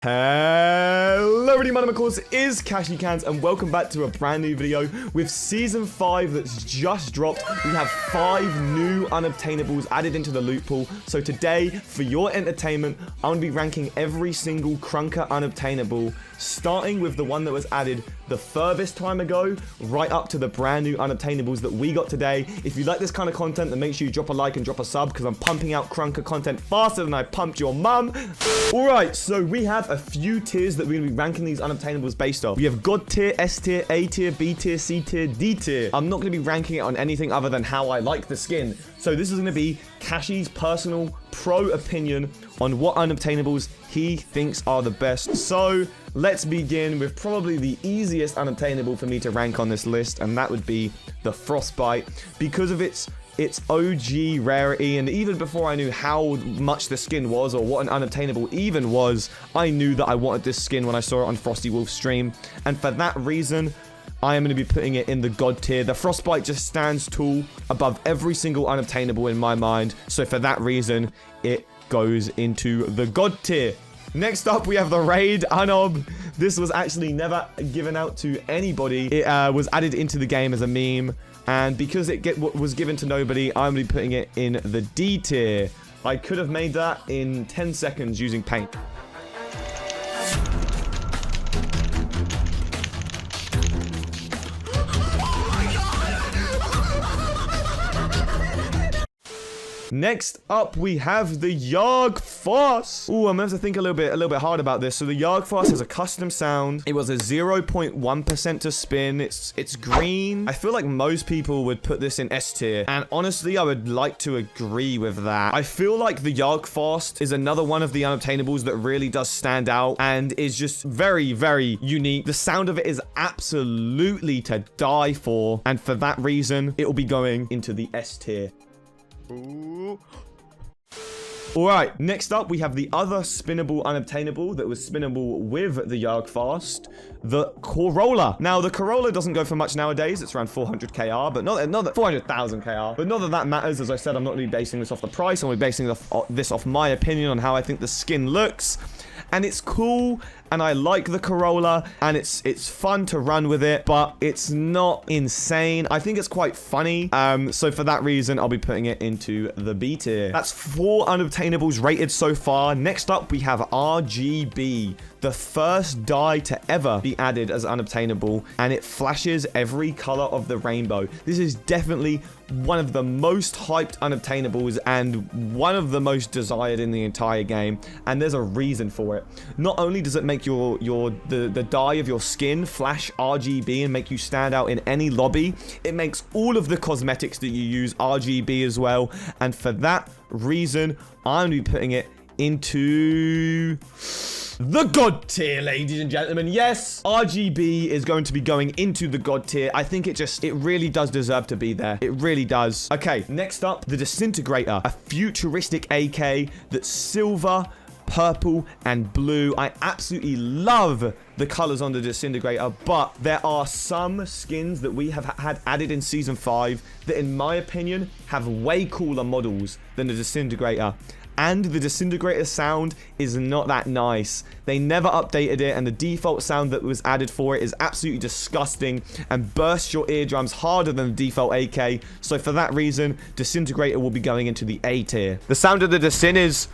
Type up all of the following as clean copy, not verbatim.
Hello everybody, my name of course is Kashy and welcome back to a brand new video with season 5 that's just dropped. We have 5 new unobtainables added into the loot pool. So today, for your entertainment, I'm going to be ranking every single Krunker Unobtainable, starting with the one that was added the furthest time ago, right up to the brand new unobtainables that we got today. If you like this kind of content, then make sure you drop a like and drop a sub, because I'm pumping out Krunker content faster than I pumped your mum. Alright, so we have a few tiers that we're going to be ranking these unobtainables based off. We have God tier, S tier, A tier, B tier, C tier, D tier. I'm not going to be ranking it on anything other than how I like the skin. So this is going to be Kashy's personal pro opinion on what unobtainables he thinks are the best. So let's begin with probably the easiest unobtainable for me to rank on this list, and that would be the frostbite, because of its OG rarity. And even before I knew how much the skin was or what an unobtainable even was, I knew that I wanted this skin when I saw it on Frosty Wolf's stream, and for that reason I am going to be putting it in the God tier. The frostbite just stands tall above every single unobtainable in my mind, so for that reason it goes into the God tier. Next up, we have the raid unob. This was actually never given out to anybody. It was added into the game as a meme, and because it was given to nobody, I'm going to be putting it in the D tier. I could have made that in 10 seconds using paint. Next up, we have the Yarg-Foss. Ooh, I'm gonna have to think a little bit hard about this. So the Yarg-Foss has a custom sound. It was a 0.1% to spin. It's green. I feel like most people would put this in S tier, and honestly, I would like to agree with that. I feel like the Yarg-Foss is another one of the unobtainables that really does stand out and is just very, very unique. The sound of it is absolutely to die for, and for that reason, it will be going into the S tier. Alright, next up we have the other spinnable unobtainable that was spinnable with the Yarg-Foss, the Corolla. Now, the Corolla doesn't go for much nowadays. It's around 400 KR, but not that 400,000 KR. But not that that matters. As I said, I'm not really basing this off the price. I'm really basing this off my opinion on how I think the skin looks. And it's cool, and I like the Corolla, and it's fun to run with it, but it's not insane. I think it's quite funny. So for that reason, I'll be putting it into the B tier. That's 4 unobtainables rated so far. Next up, we have RGB, the first dye to ever be added as unobtainable, and it flashes every color of the rainbow. This is definitely one of the most hyped unobtainables and one of the most desired in the entire game, and there's a reason for it. Not only does it make the dye of your skin flash RGB and make you stand out in any lobby, it makes all of the cosmetics that you use RGB as well, and for that reason I'm going to be putting it into the God tier, ladies and gentlemen. Yes, RGB is going to be going into the God tier. I think it really does deserve to be there. It really does. Okay, next up, the Disintegrator, a futuristic AK that's silver, purple, and blue. I absolutely love the colors on the Disintegrator, but there are some skins that we have had added in season 5 that, in my opinion, have way cooler models than the Disintegrator. And the Disintegrator sound is not that nice. They never updated it, and the default sound that was added for it is absolutely disgusting and bursts your eardrums harder than the default AK. So for that reason, Disintegrator will be going into the A tier. The sound of the Disin is...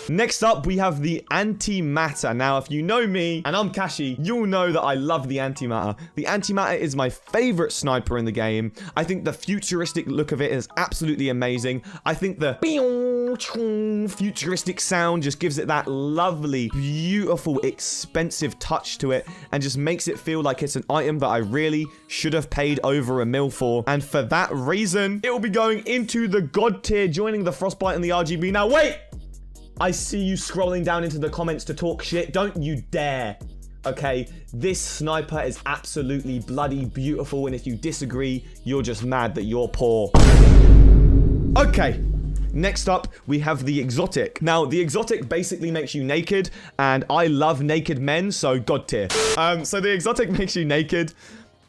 Next up, we have the Antimatter. Now, if you know me, and I'm Kashy, you'll know that I love the Antimatter. The Antimatter is my favorite sniper in the game. I think the futuristic look of it is absolutely amazing. I think the futuristic sound just gives it that lovely, beautiful, expensive touch to it, and just makes it feel like it's an item that I really should have paid over $1 for. And for that reason, it will be going into the God tier, joining the frostbite and the RGB. Now, wait! I see you scrolling down into the comments to talk shit. Don't you dare. Okay, this sniper is absolutely bloody beautiful, and if you disagree, you're just mad that you're poor. Okay, next up, we have the exotic. Now, the exotic basically makes you naked, and I love naked men, so God tier. So the exotic makes you naked.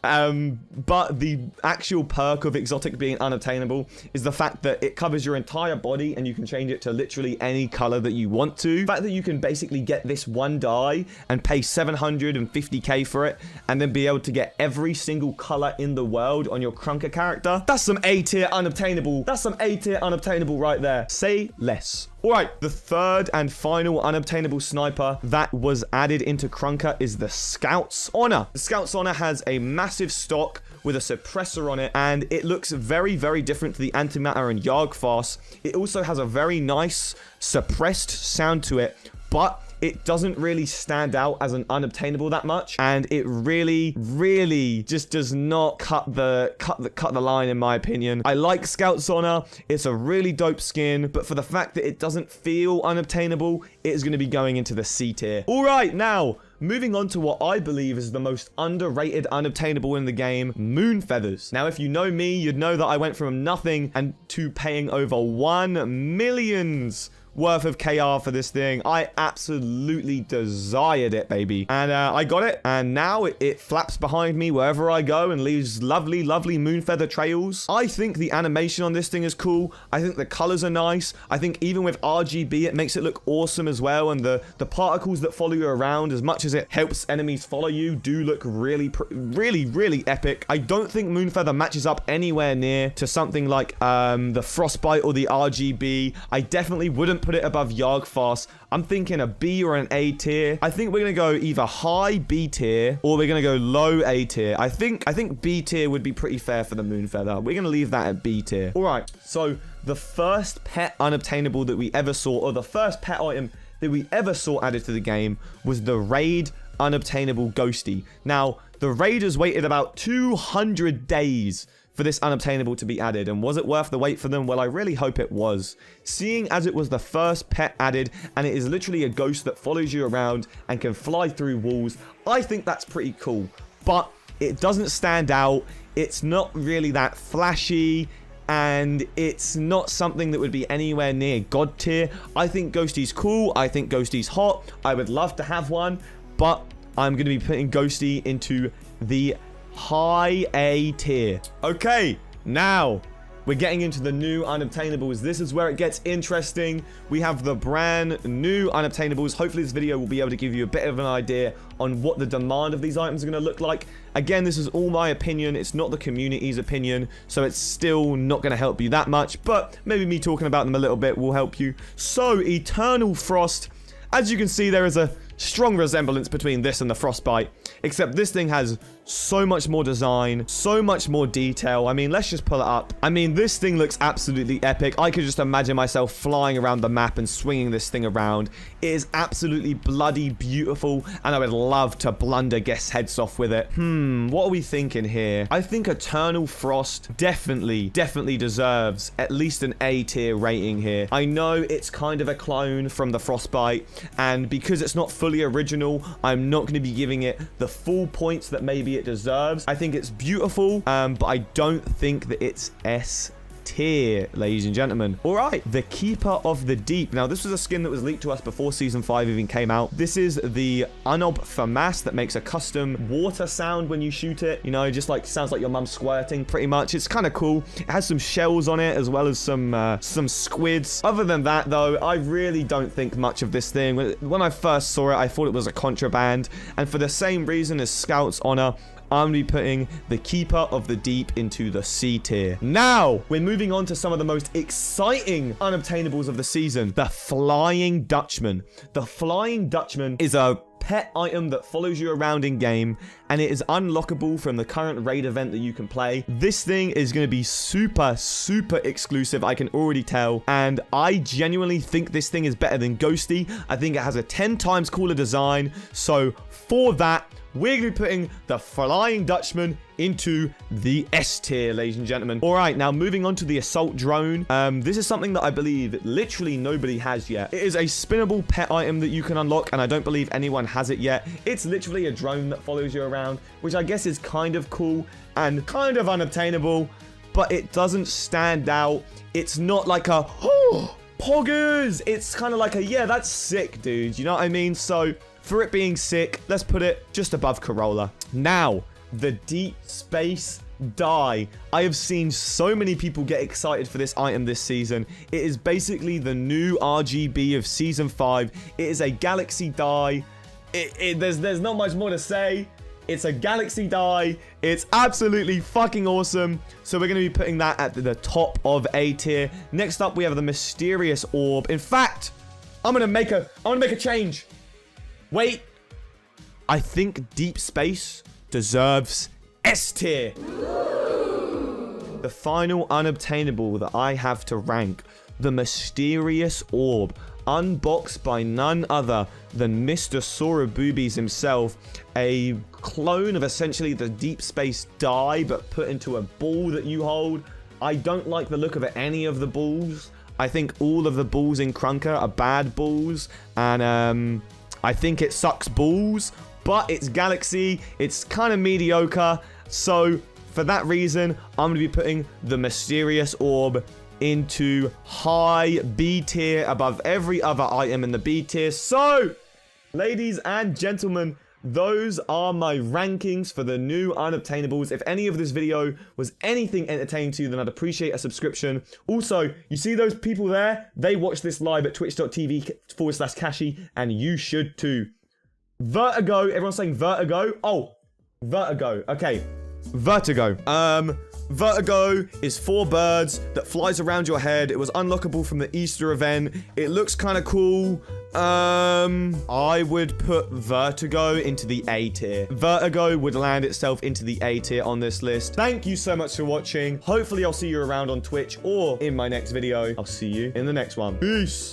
But the actual perk of exotic being unobtainable is the fact that it covers your entire body and you can change it to literally any color that you want to. The fact that you can basically get this one dye and pay 750k for it and then be able to get every single color in the world on your Krunker character. That's some A-tier unobtainable. That's some A-tier unobtainable right there. Say less. Alright, the third and final unobtainable sniper that was added into Krunker is the Scout's Honor. The Scout's Honor has a massive stock with a suppressor on it, and it looks very, very different to the Antimatter and Yargfast. It also has a very nice suppressed sound to it, but it doesn't really stand out as an unobtainable that much, and it really just does not cut the line, in my opinion. I like Scout's Honor. It's a really dope skin, but for the fact that it doesn't feel unobtainable, it is going to be going into the C tier. All right, now moving on to what I believe is the most underrated unobtainable in the game, Moon Feathers. Now, if you know me, you'd know that I went from nothing and to paying over 1 million worth of KR for this thing. I absolutely desired it, baby. And I got it, and now it flaps behind me wherever I go and leaves lovely, lovely moon feather trails. I think the animation on this thing is cool. I think the colors are nice. I think even with RGB, it makes it look awesome as well. And the particles that follow you around, as much as it helps enemies follow you, do look really epic. I don't think moon feather matches up anywhere near to something like the frostbite or the RGB. I definitely wouldn't put it above Yargfast. I'm thinking a B or an A tier. I think we're gonna go either high B tier or we're gonna go low A tier. I think B tier would be pretty fair for the moon feather. We're gonna leave that at B tier. All right, so the first pet unobtainable that we ever saw, or the first pet item that we ever saw added to the game, was the raid unobtainable Ghosty. Now, the raiders waited about 200 days for this unobtainable to be added, and was it worth the wait for them? Well, I really hope it was. Seeing as it was the first pet added, and it is literally a ghost that follows you around and can fly through walls, I think that's pretty cool. But it doesn't stand out. It's not really that flashy, and it's not something that would be anywhere near God tier. I think Ghosty's cool. I think Ghosty's hot. I would love to have one, but I'm going to be putting Ghosty into the high A tier. Okay, now we're getting into the new unobtainables. This is where it gets interesting. We have the brand new unobtainables. Hopefully this video will be able to give you a bit of an idea on what the demand of these items are going to look like. Again, this is all my opinion. It's not the community's opinion, so it's still not going to help you that much, but maybe me talking about them a little bit will help you. So, Eternal Frost. As you can see, there is a strong resemblance between this and the frostbite, except this thing has so much more design, so much more detail. I mean, let's just pull it up. I mean, this thing looks absolutely epic. I could just imagine myself flying around the map and swinging this thing around. It is absolutely bloody beautiful, and I would love to blunder guests' heads off with it. What are we thinking here? I think Eternal Frost definitely deserves at least an A tier rating here. I know it's kind of a clone from the frostbite, and because it's not fully original, I'm not going to be giving it the full points that maybe it deserves. I think it's beautiful, but I don't think that it's S tier, ladies and gentlemen. All right, the Keeper of the Deep. Now, this was a skin that was leaked to us before Season 5 even came out. This is the unob famas that makes a custom water sound when you shoot it. You know, just like sounds like your mum squirting, pretty much. It's kind of cool. It has some shells on it as well as some squids. Other than that, though, I really don't think much of this thing. When I first saw it, I thought it was a contraband, and for the same reason as Scout's Honor, I'm going to be putting the Keeper of the Deep into the C tier. Now, we're moving on to some of the most exciting unobtainables of the season. The Flying Dutchman. The Flying Dutchman is a pet item that follows you around in game, and it is unlockable from the current raid event that you can play. This thing is going to be super exclusive, I can already tell, and I genuinely think this thing is better than Ghosty. I think it has a 10 times cooler design, so for that, we're going to be putting the Flying Dutchman into the S tier, ladies and gentlemen. All right, now moving on to the Assault Drone. This is something that I believe literally nobody has yet. It is a spinnable pet item that you can unlock, and I don't believe anyone has it yet. It's literally a drone that follows you around, which I guess is kind of cool and kind of unobtainable, but it doesn't stand out. It's not like a, oh, poggers. It's kind of like a, yeah, that's sick, dude. You know what I mean? So for it being sick, let's put it just above Corolla. Now, the deep space die. I have seen so many people get excited for this item this season. It is basically the new RGB of Season 5. It is a galaxy die. There's not much more to say. It's a galaxy die. It's absolutely fucking awesome. So we're going to be putting that at the top of A tier. Next up, we have the mysterious orb. In fact, I'm going to make a change. Wait. I think deep space deserves S tier. The final unobtainable that I have to rank, the mysterious orb, unboxed by none other than Mr. Soraboobies himself, a clone of essentially the deep space die, but put into a ball that you hold. I don't like the look of any of the balls. I think all of the balls in Krunker are bad balls, and I think it sucks balls, but it's galaxy, it's kind of mediocre, so for that reason, I'm going to be putting the mysterious orb into high B tier above every other item in the B tier. So, ladies and gentlemen, those are my rankings for the new unobtainables. If any of this video was anything entertaining to you, then I'd appreciate a subscription. Also, you see those people there? They watch this live at twitch.tv/Kashy, and you should too. Vertigo, everyone's saying vertigo. Oh, vertigo, okay. Vertigo. Vertigo is 4 birds that flies around your head. It was unlockable from the Easter event. It looks kind of cool. I would put Vertigo into the A tier. Vertigo would land itself into the A tier on this list. Thank you so much for watching. Hopefully I'll see you around on Twitch or in my next video. I'll see you in the next one. Peace.